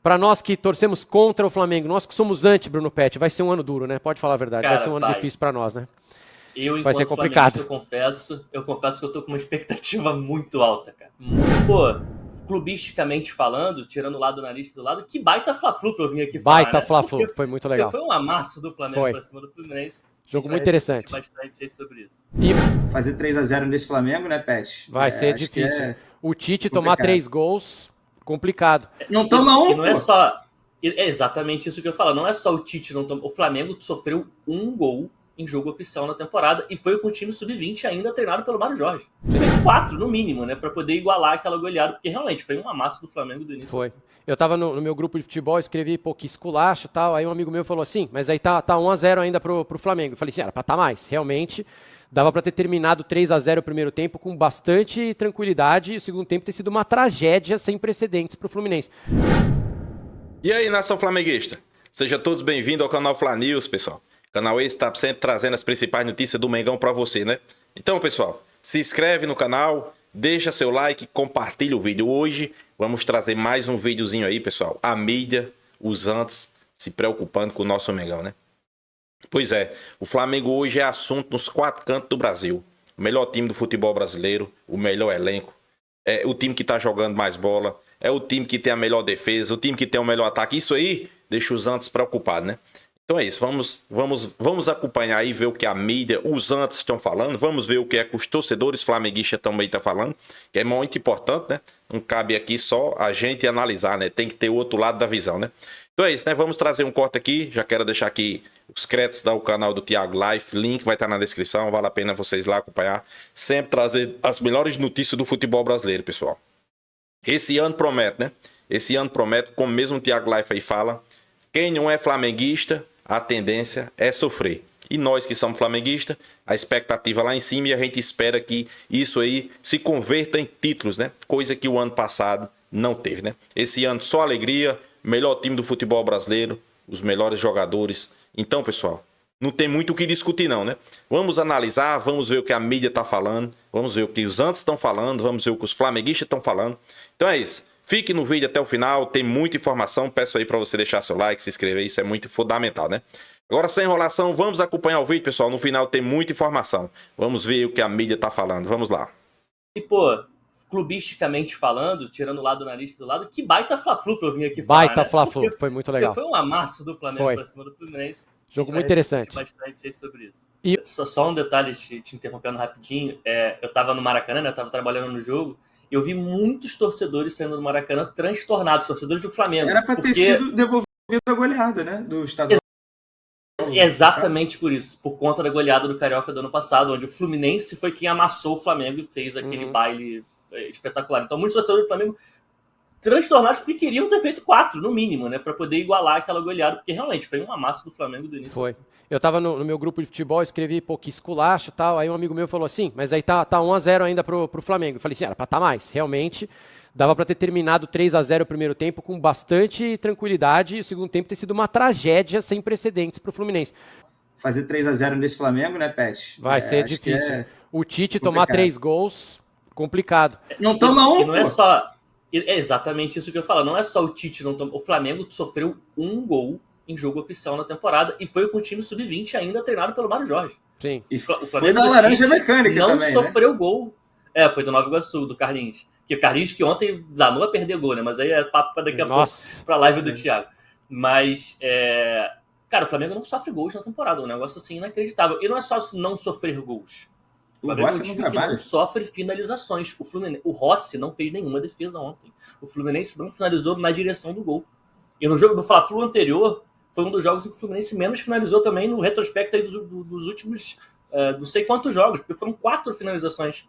Para nós que torcemos contra o Flamengo, nós que somos anti Bruno Petti, vai ser um ano duro, né? Pode falar a verdade, vai Cara, ser um ano difícil para nós, né? Eu, Vai ser enquanto flamenguista, complicado. eu confesso que eu tô com uma expectativa muito alta, cara. Pô, clubisticamente falando, tirando o lado analista do lado, que baita Fla-Flu pra eu vir aqui falar, Baita né? Fla-Flu, foi muito Porque legal. foi um amasso do Flamengo Foi. pra cima do Fluminense. Jogo muito interessante. Bastante aí sobre isso. E Fazer 3-0 nesse Flamengo, né, Pet? vai ser Acho que difícil. é O Tite tomar complicado. 3 gols, complicado. Não toma E um, não é pô. só... É exatamente isso que eu falo. Não é só o Tite não tomar... O Flamengo sofreu um gol em jogo oficial na temporada e foi com o time sub-20 ainda treinado pelo Mário Jorge. Fez 4, no mínimo, né? Pra poder igualar aquela goleada, porque realmente foi um amasso do Flamengo do início. Foi. Eu tava no meu grupo de futebol, escrevi, pô, que esculacho e tal. Aí um amigo meu falou assim, mas aí tá 1-0 ainda pro Flamengo. Eu falei assim, era pra tá mais. Realmente, dava pra ter terminado 3-0 o primeiro tempo com bastante tranquilidade. E o segundo tempo ter sido uma tragédia sem precedentes pro Fluminense. E aí, nação flamenguista? Sejam todos bem-vindos ao canal Fla News, pessoal. O canal esse está sempre trazendo as principais notícias do Mengão para você, né? Então, pessoal, se inscreve no canal, deixa seu like, compartilha o vídeo. Hoje vamos trazer mais um videozinho aí, pessoal. A mídia, os antes, se preocupando com o nosso Mengão, né? Pois é, o Flamengo hoje é assunto nos 4 cantos do Brasil. O melhor time do futebol brasileiro, o melhor elenco, é o time que tá jogando mais bola, é o time que tem a melhor defesa, o time que tem o melhor ataque. Isso aí deixa os antes preocupados, né? Então é isso, vamos acompanhar e ver o que a mídia, os antes estão falando, vamos ver o que é que os torcedores flamenguistas também estão falando, que é muito importante, né? Não cabe aqui só a gente analisar, né? Tem que ter o outro lado da visão, né? Então é isso, né? Vamos trazer um corte aqui, já quero deixar aqui os créditos do canal do Thiago Life, link vai estar na descrição, vale a pena vocês lá acompanhar, sempre trazer as melhores notícias do futebol brasileiro, pessoal. Esse ano promete, né? Esse ano promete, como mesmo o Thiago Life aí fala, quem não é flamenguista, a tendência é sofrer. E nós que somos flamenguistas, a expectativa lá em cima e a gente espera que isso aí se converta em títulos, né? Coisa que o ano passado não teve, né? Esse ano só alegria, melhor time do futebol brasileiro, os melhores jogadores. Então, pessoal, não tem muito o que discutir não, né? Vamos analisar, vamos ver o que a mídia está falando, vamos ver o que os antes estão falando, vamos ver o que os flamenguistas estão falando. Então é isso. Fique no vídeo até o final, tem muita informação, peço aí para você deixar seu like, se inscrever, isso é muito fundamental, né? Agora, sem enrolação, vamos acompanhar o vídeo, pessoal, no final tem muita informação. Vamos ver o que a mídia tá falando, vamos lá. E, pô, clubisticamente falando, tirando o lado analista do lado, que baita Fla-Flu pra eu vir aqui falar, Baita né? Fla-Flu, foi muito legal. Foi um amasso do Flamengo Foi. pra cima do Fluminense. Jogo muito interessante. Bastante aí sobre isso. E... Só um detalhe, te interrompendo rapidinho, eu tava no Maracanã, né? Eu tava trabalhando no jogo, eu vi muitos torcedores saindo do Maracanã transtornados, torcedores do Flamengo. Era pra ter sido devolvido a goleada, né? Do estadual. Exatamente por isso, por conta da goleada do Carioca do ano passado, onde o Fluminense foi quem amassou o Flamengo e fez aquele baile espetacular. Então, muitos torcedores do Flamengo transtornados porque queriam ter feito 4, no mínimo, né? Pra poder igualar aquela goleada, porque realmente foi um amasso do Flamengo do início. Foi. Eu tava no meu grupo de futebol, escrevi, pô, que esculacho e tal. Aí um amigo meu falou assim, mas aí tá 1-0 ainda pro Flamengo. Eu falei assim, era pra tá mais. Realmente, dava pra ter terminado 3-0 o primeiro tempo com bastante tranquilidade e o segundo tempo ter sido uma tragédia sem precedentes pro Fluminense. Fazer 3-0 nesse Flamengo, né, Pet? Vai ser difícil. O Tite tomar 3 gols, complicado. Não toma um, e não é só... É exatamente isso que eu falo. Não é só o Tite não tomar... O Flamengo sofreu um gol em jogo oficial na temporada e foi com o time sub-20 ainda treinado pelo Mário Jorge. Sim. E o Flamengo da Laranja Mecânica não também, sofreu gol. Foi do Nova Iguaçu, do Carlinhos. Que o Carlinhos que ontem danou a perder gol, né? Mas aí é papo pra daqui a pouco, pra live do Thiago. Mas, cara, o Flamengo não sofre gols na temporada. Um negócio assim inacreditável. E não é só não sofrer gols. O Flamengo é um time que não sofre finalizações. O Rossi não fez nenhuma defesa ontem. O Fluminense não finalizou na direção do gol. E no jogo do Fla-Flu anterior, foi um dos jogos em que o Fluminense menos finalizou também no retrospecto aí dos últimos não sei quantos jogos, porque foram 4 finalizações.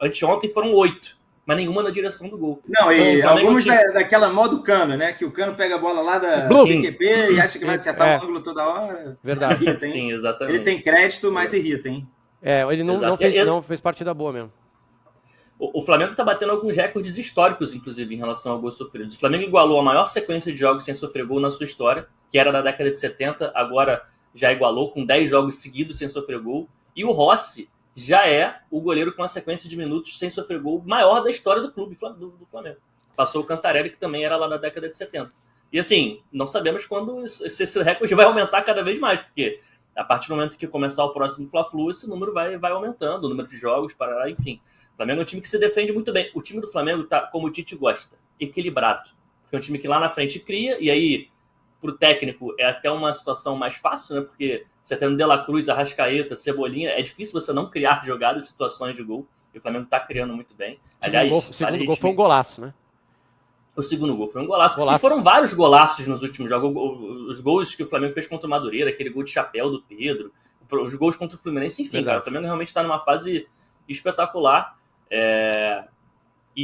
Anteontem foram 8, mas nenhuma na direção do gol. Não, e alguns daquela modo Cano, né? Que o Cano pega a bola lá da PQP e acha que vai acertar o ângulo toda hora. Verdade. Irrita, sim, exatamente. Ele tem crédito, mas irrita, hein? Ele não fez partida boa mesmo. O Flamengo está batendo alguns recordes históricos, inclusive, em relação ao gol sofrido. O Flamengo igualou a maior sequência de jogos sem sofrer gol na sua história, que era da década de 70, agora já igualou com 10 jogos seguidos sem sofrer gol. E o Rossi já é o goleiro com a sequência de minutos sem sofrer gol maior da história do clube do Flamengo. Passou o Cantarelli, que também era lá da década de 70. E assim, não sabemos quando esse recorde vai aumentar cada vez mais, porque a partir do momento que começar o próximo Fla-Flu, esse número vai aumentando, o número de jogos, enfim. O Flamengo é um time que se defende muito bem. O time do Flamengo tá, como o Tite gosta, equilibrado. Porque é um time que lá na frente cria, e aí, pro técnico, é até uma situação mais fácil, né? Porque você tendo De La Cruz, Arrascaeta, Cebolinha, é difícil você não criar jogadas, situações de gol. E o Flamengo tá criando muito bem. Aliás, o segundo gol foi um golaço, né? O segundo gol foi um golaço. E foram vários golaços nos últimos jogos. Os gols que o Flamengo fez contra o Madureira, aquele gol de chapéu do Pedro, os gols contra o Fluminense, enfim, cara, o Flamengo realmente está numa fase espetacular.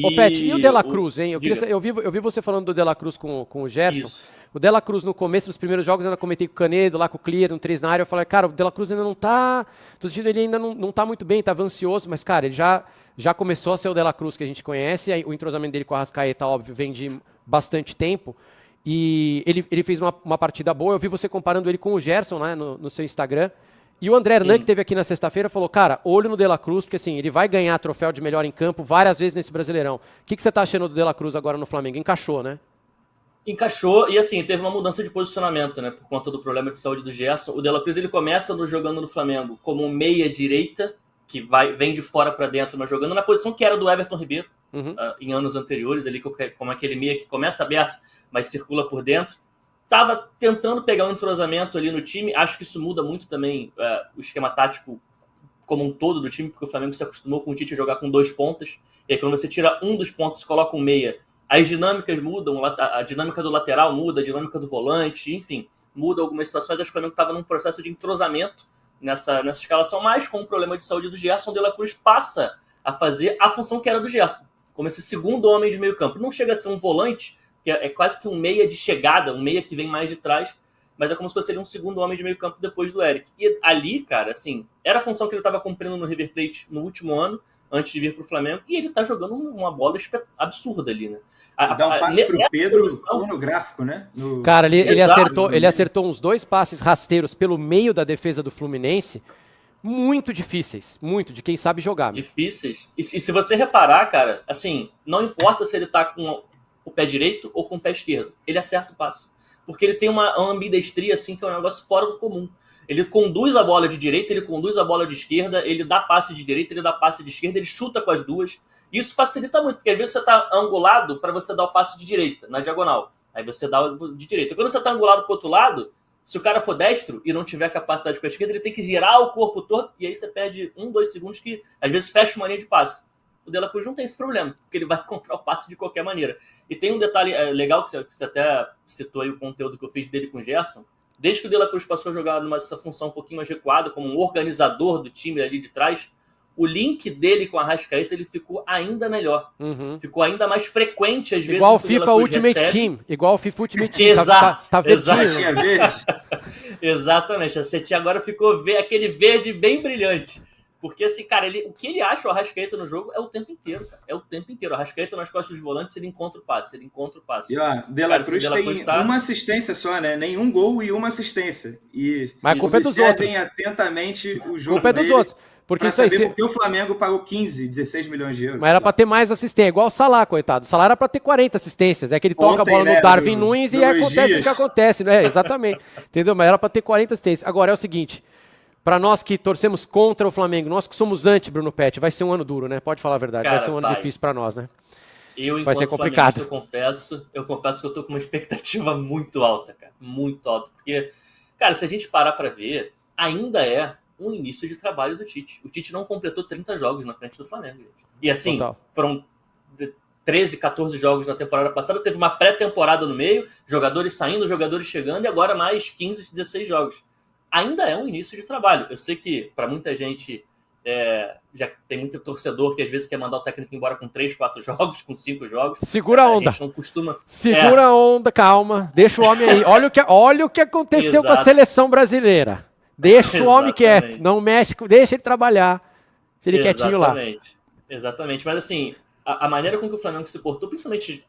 Ô, Pet, e o De La Cruz, hein? Eu vi você falando do De La Cruz com o Gerson. Isso. O De La Cruz, no começo dos primeiros jogos, eu ainda comentei com o Canedo, lá com o Clear, no 3 na área. Eu falei, cara, o De La Cruz ainda não tá... Tô sentindo ele ainda não tá muito bem, tava ansioso, mas, cara, ele já começou a ser o De La Cruz que a gente conhece. O entrosamento dele com a Arrascaeta, óbvio, vem de bastante tempo. E ele fez uma partida boa. Eu vi você comparando ele com o Gerson, né, no seu Instagram. E o André Hernan, que esteve aqui na sexta-feira, falou, cara, olho no De La Cruz, porque assim, ele vai ganhar troféu de melhor em campo várias vezes nesse Brasileirão. O que você tá achando do De La Cruz agora no Flamengo? Encaixou, né? Encaixou, e assim, teve uma mudança de posicionamento, né, por conta do problema de saúde do Gerson. O De La Cruz, ele começa jogando no Flamengo como um meia-direita, que vem de fora para dentro, mas jogando na posição que era do Everton Ribeiro, em anos anteriores, ali como aquele meia que começa aberto, mas circula por dentro. Estava tentando pegar um entrosamento ali no time. Acho que isso muda muito também o esquema tático como um todo do time, porque o Flamengo se acostumou com o Tite a jogar com 2 pontas. E aí, quando você tira um dos pontos e coloca um meia, as dinâmicas mudam, a dinâmica do lateral muda, a dinâmica do volante, enfim, muda algumas situações. Acho que o Flamengo estava num processo de entrosamento nessa escalação, mas com o problema de saúde do Gerson, o De La Cruz passa a fazer a função que era do Gerson, como esse segundo homem de meio campo. Não chega a ser um volante, que é quase que um meia de chegada, um meia que vem mais de trás, mas é como se fosse ele um segundo homem de meio campo depois do Eric. E ali, cara, assim, era a função que ele estava cumprindo no River Plate no último ano, antes de vir para o Flamengo, e ele tá jogando uma bola absurda ali, né? Dá um passe pro Pedro pornográfico, né? Cara, ele acertou uns 2 passes rasteiros pelo meio da defesa do Fluminense, muito difíceis, muito, de quem sabe jogar. Difíceis. E se você reparar, cara, assim, não importa se ele tá com o pé direito ou com o pé esquerdo, ele acerta o passe. Porque ele tem uma ambidestria, assim, que é um negócio fora do comum. Ele conduz a bola de direita, ele conduz a bola de esquerda, ele dá passe de direita, ele dá passe de esquerda, ele chuta com as duas. Isso facilita muito, porque às vezes você está angulado para você dar o passe de direita, na diagonal. Aí você dá o de direita. Quando você está angulado para o outro lado, se o cara for destro e não tiver capacidade com a esquerda, ele tem que girar o corpo todo, e aí você perde 1-2 segundos que às vezes fecha uma linha de passe. O De La Cruz não tem esse problema, porque ele vai encontrar o passe de qualquer maneira. E tem um detalhe legal, que você até citou aí o conteúdo que eu fiz dele com o Gerson. Desde que o De La Cruz passou a jogar nessa função um pouquinho mais recuada, como um organizador do time ali de trás, o link dele com a Arrascaeta, ele ficou ainda melhor. Ficou ainda mais frequente, às vezes. Igual o FIFA Ultimate Team. Igual o FIFA Ultimate Team. Exato. Tá verdinho. Verde. Exatamente. A setinha agora ficou aquele verde bem brilhante. Porque, assim, cara, o que ele acha o Arrascaeta no jogo é o tempo inteiro, cara. É o tempo inteiro. O Arrascaeta nas costas dos volantes, ele encontra o passe. E ó, De La Cruz tem uma assistência só, né? Nenhum gol e uma assistência. Mas a culpa é dos outros. Observem atentamente o jogo. A culpa é dos outros. Porque isso aí, porque o Flamengo pagou 16 milhões de euros. Mas era pra ter mais assistência, igual o Salah, coitado. O Salah era pra ter 40 assistências. É que ele toca a bola no Darwin Nunes e acontece o que acontece, né? Exatamente. Entendeu? Mas era pra ter 40 assistências. Agora é o seguinte, pra nós que torcemos contra o Flamengo, nós que somos anti Bruno Pet, vai ser um ano duro, né? Pode falar a verdade, cara, vai ser um ano difícil pra nós, né? Vai ser complicado. Eu confesso que eu tô com uma expectativa muito alta, cara. Muito alta. Porque, cara, se a gente parar pra ver, ainda é um início de trabalho do Tite. O Tite não completou 30 jogos na frente do Flamengo, gente. E assim, foram 13, 14 jogos na temporada passada, teve uma pré-temporada no meio, jogadores saindo, jogadores chegando, e agora mais 15, 16 jogos. Ainda é um início de trabalho. Eu sei que, para muita gente, já tem muito torcedor que às vezes quer mandar o técnico embora com 3, 4 jogos, com 5 jogos. Segura a onda. A gente não costuma... Segura a onda, calma. Deixa o homem aí. Olha o que aconteceu com a seleção brasileira. Deixa o homem quieto, não mexe, deixa ele trabalhar. Deixa ele quietinho lá. Exatamente. Mas assim, a maneira com que o Flamengo se portou, principalmente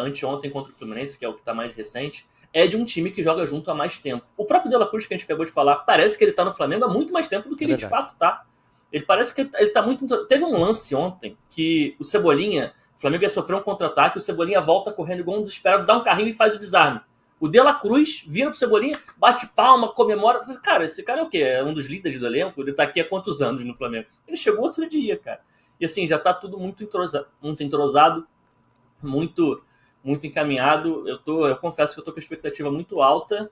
anteontem contra o Fluminense, que é o que está mais recente, é de um time que joga junto há mais tempo. O próprio De La Cruz, que a gente acabou de falar, parece que ele está no Flamengo há muito mais tempo do que ele de fato está. Ele parece que ele está muito... Teve um lance ontem que o Cebolinha O Flamengo ia sofrer um contra-ataque, o Cebolinha volta correndo igual um desesperado, dá um carrinho e faz o desarme. O De La Cruz vira pro Cebolinha, bate palma, comemora. Cara, esse cara é o quê? É um dos líderes do elenco? Ele tá aqui há quantos anos no Flamengo? Ele chegou outro dia, cara. E assim, já tá tudo muito entrosado, muito encaminhado. Eu confesso que eu tô com a expectativa muito alta.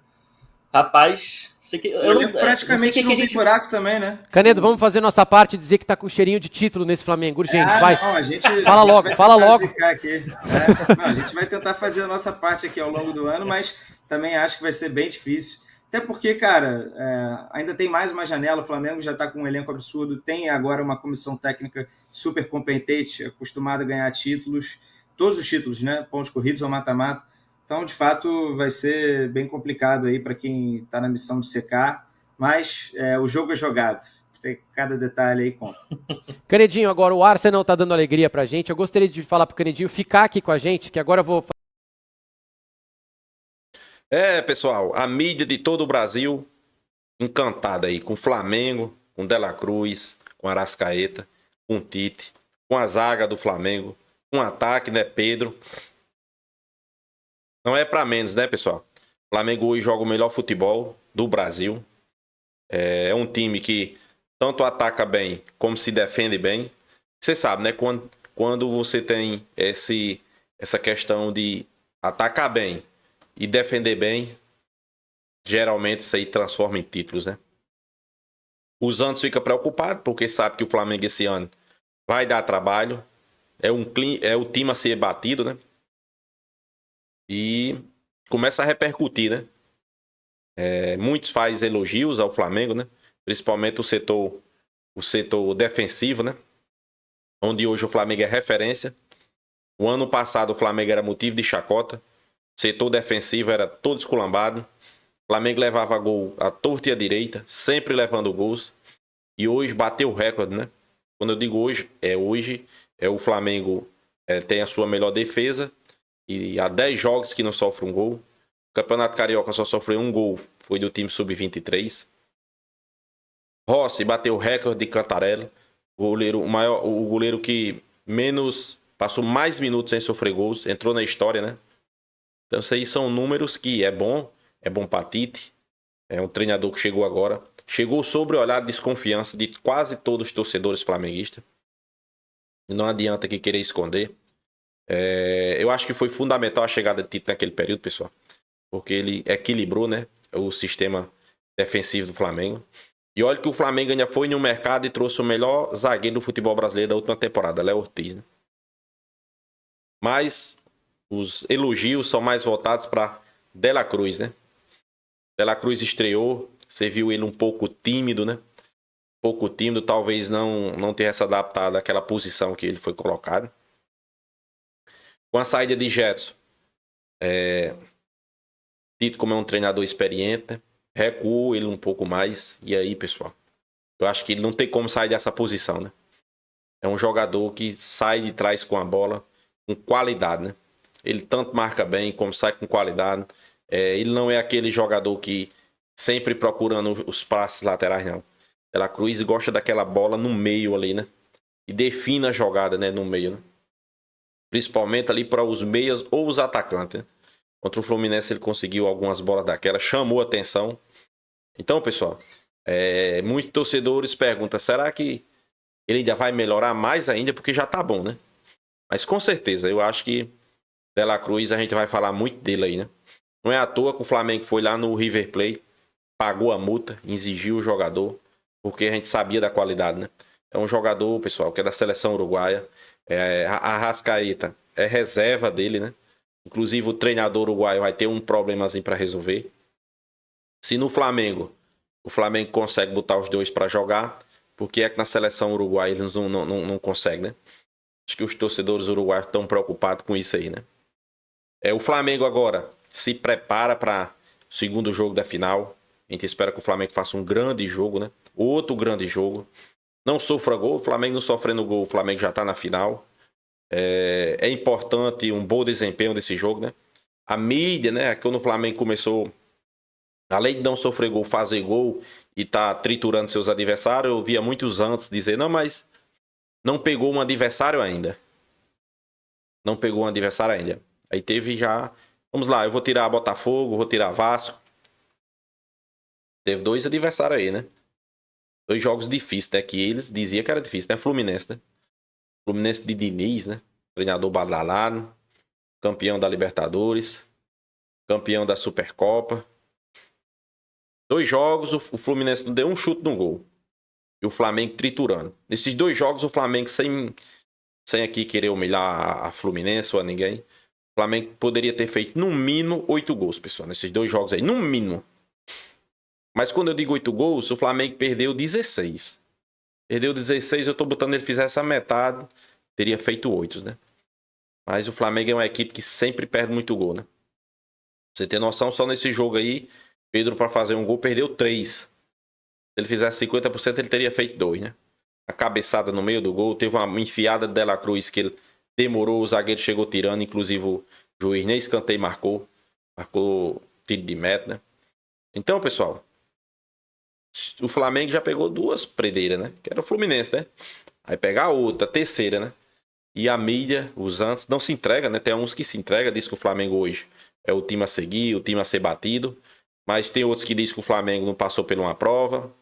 Rapaz, sei que, praticamente não tem buraco também, né? Canedo, vamos fazer nossa parte e dizer que tá com cheirinho de título nesse Flamengo. Urgente, faz. Não, a gente fala logo. A gente vai tentar fazer a nossa parte aqui ao longo do ano, mas também acho que vai ser bem difícil. Até porque, cara, ainda tem mais uma janela. O Flamengo já está com um elenco absurdo. Tem agora uma comissão técnica super competente, acostumada a ganhar títulos. Todos os títulos, né? Pontos corridos ou mata-mata. Então, de fato, vai ser bem complicado aí para quem está na missão de secar, mas o jogo é jogado. Tem cada detalhe aí conta. Canedinho, agora o Arsenal está dando alegria para a gente. Eu gostaria de falar para o Canedinho ficar aqui com a gente, que agora eu vou... Pessoal, a mídia de todo o Brasil encantada aí com o Flamengo, com De La Cruz, com Arrascaeta, com Tite, com a zaga do Flamengo, com o ataque, né, Pedro... Não é para menos, né, pessoal? O Flamengo hoje joga o melhor futebol do Brasil. É um time que tanto ataca bem como se defende bem. Você sabe, né? Quando você tem essa questão de atacar bem e defender bem, geralmente isso aí transforma em títulos, né? O Santos fica preocupado porque sabe que o Flamengo esse ano vai dar trabalho. É o time a ser batido, né? E começa a repercutir, né? Muitos fazem elogios ao Flamengo, né? Principalmente o setor defensivo, né? Onde hoje o Flamengo é referência. O ano passado o Flamengo era motivo de chacota. O setor defensivo era todo esculambado. O Flamengo levava gol à torta e à direita, sempre levando gols. E hoje bateu o recorde, né? Quando eu digo hoje o Flamengo tem a sua melhor defesa. E há 10 jogos que não sofre um gol. O Campeonato Carioca só sofreu um gol. Foi do time Sub-23. Rossi bateu o recorde de Cantarelli. O goleiro que passou mais minutos sem sofrer gols. Entrou na história, né? Então isso aí são números que é bom para Tite. É um treinador que chegou agora. Chegou sobre o olhar de desconfiança de quase todos os torcedores flamenguistas. E não adianta que querer esconder. Eu acho que foi fundamental a chegada de Tite naquele período, pessoal. Porque ele equilibrou, né, o sistema defensivo do Flamengo. E olha que o Flamengo ainda foi no mercado e trouxe o melhor zagueiro do futebol brasileiro da última temporada, Léo Ortiz, né? Mas os elogios são mais voltados para De La Cruz, né? De La Cruz estreou, você viu ele um pouco tímido, né? Talvez não tenha se adaptado àquela posição que ele foi colocado. Com a saída de Getson, Tite, como é um treinador experiente, né? Recuou ele um pouco mais. E aí, pessoal, eu acho que ele não tem como sair dessa posição, né? É um jogador que sai de trás com a bola com qualidade, né? Ele tanto marca bem como sai com qualidade. Ele não é aquele jogador que sempre procurando os passes laterais, não. De La Cruz gosta daquela bola no meio ali, né? E define a jogada, né, no meio, né? Principalmente ali para os meias ou os atacantes, né? Contra o Fluminense ele conseguiu algumas bolas daquela, chamou atenção. Então, pessoal, muitos torcedores perguntam, será que ele ainda vai melhorar mais ainda? Porque já tá bom, né? Mas com certeza, eu acho que De La Cruz a gente vai falar muito dele aí, né? Não é à toa que o Flamengo foi lá no River Plate, pagou a multa, exigiu o jogador, porque a gente sabia da qualidade, né? É um jogador, pessoal, que é da seleção uruguaia. A Arrascaeta é reserva dele, né? Inclusive o treinador uruguaio vai ter um problemazinho para resolver. Se no Flamengo, o Flamengo consegue botar os dois para jogar, por que é que na seleção uruguaia eles não conseguem, né? Acho que os torcedores uruguaios estão preocupados com isso aí, né? O Flamengo agora se prepara para o segundo jogo da final. A gente espera que o Flamengo faça um grande jogo, né? Outro grande jogo. Não sofra gol, o Flamengo não sofrendo gol, o Flamengo já está na final. É importante um bom desempenho desse jogo, né? A mídia, né? Quando o Flamengo começou, além de não sofrer gol, fazer gol e tá triturando seus adversários, eu via muitos antes dizer, não, mas não pegou um adversário ainda. não pegou um adversário ainda. Aí teve já... Vamos lá, eu vou tirar Botafogo, vou tirar Vasco. Teve 2 adversários aí, né? 2 jogos difíceis, né? Que eles diziam que era difícil, né? Fluminense, né? Fluminense de Diniz, né? Treinador badalado, campeão da Libertadores, campeão da Supercopa. 2 jogos, o Fluminense não deu um chute no gol. E o Flamengo triturando. Nesses 2 jogos, o Flamengo sem aqui querer humilhar a Fluminense ou a ninguém, o Flamengo poderia ter feito no mínimo 8 gols, pessoal, nesses 2 jogos aí, no mínimo. Mas quando eu digo 8 gols, o Flamengo perdeu 16. Perdeu 16, eu tô botando ele fizesse a metade, teria feito 8, né? Mas o Flamengo é uma equipe que sempre perde muito gol, né? Pra você ter noção, só nesse jogo aí, Pedro para fazer um gol perdeu 3. Se ele fizesse 50%, ele teria feito 2, né? A cabeçada no meio do gol, teve uma enfiada de De La Cruz que ele demorou, o zagueiro chegou tirando, inclusive o juiz nem escanteio marcou tiro de meta, né? Então, pessoal, o Flamengo já pegou 2 predeiras, né? Que era o Fluminense, né? Aí pegar a outra, a terceira, né? E a mídia, os antes, não se entrega, né? Tem uns que se entregam, diz que o Flamengo hoje é o time a seguir, o time a ser batido. Mas tem outros que dizem que o Flamengo não passou por uma prova.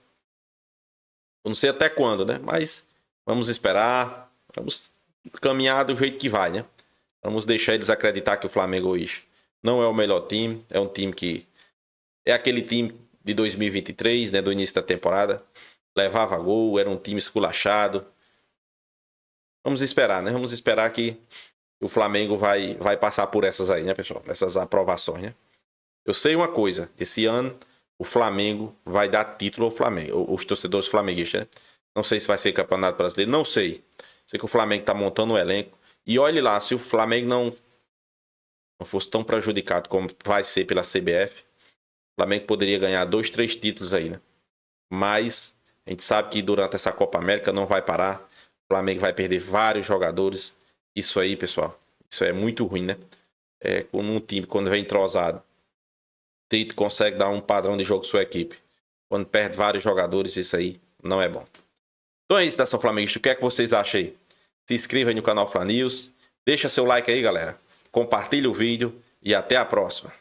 Eu não sei até quando, né? Mas vamos esperar. Vamos caminhar do jeito que vai, né? Vamos deixar eles acreditar que o Flamengo hoje não é o melhor time. É um time que... É aquele time de 2023, né? Do início da temporada. Levava gol, era um time esculachado. Vamos esperar, né? Vamos esperar que o Flamengo vai passar por essas aí, né, pessoal? Essas aprovações, né? Eu sei uma coisa. Esse ano, o Flamengo vai dar título ao Flamengo. Os torcedores flamenguistas, né? Não sei se vai ser Campeonato Brasileiro. Não sei. Sei que o Flamengo tá montando um elenco. E olhe lá, se o Flamengo não fosse tão prejudicado como vai ser pela CBF, o Flamengo poderia ganhar 2, 3 títulos aí, né? Mas a gente sabe que durante essa Copa América não vai parar. O Flamengo vai perder vários jogadores. Isso aí, pessoal, isso é muito ruim, né? Com um time, quando vem entrosado, Tite consegue dar um padrão de jogo à sua equipe. Quando perde vários jogadores, isso aí não é bom. Então é isso, Nação Flamenguista. O que é que vocês acham aí? Se inscreva aí no canal Fla News. Deixa seu like aí, galera. Compartilhe o vídeo e até a próxima.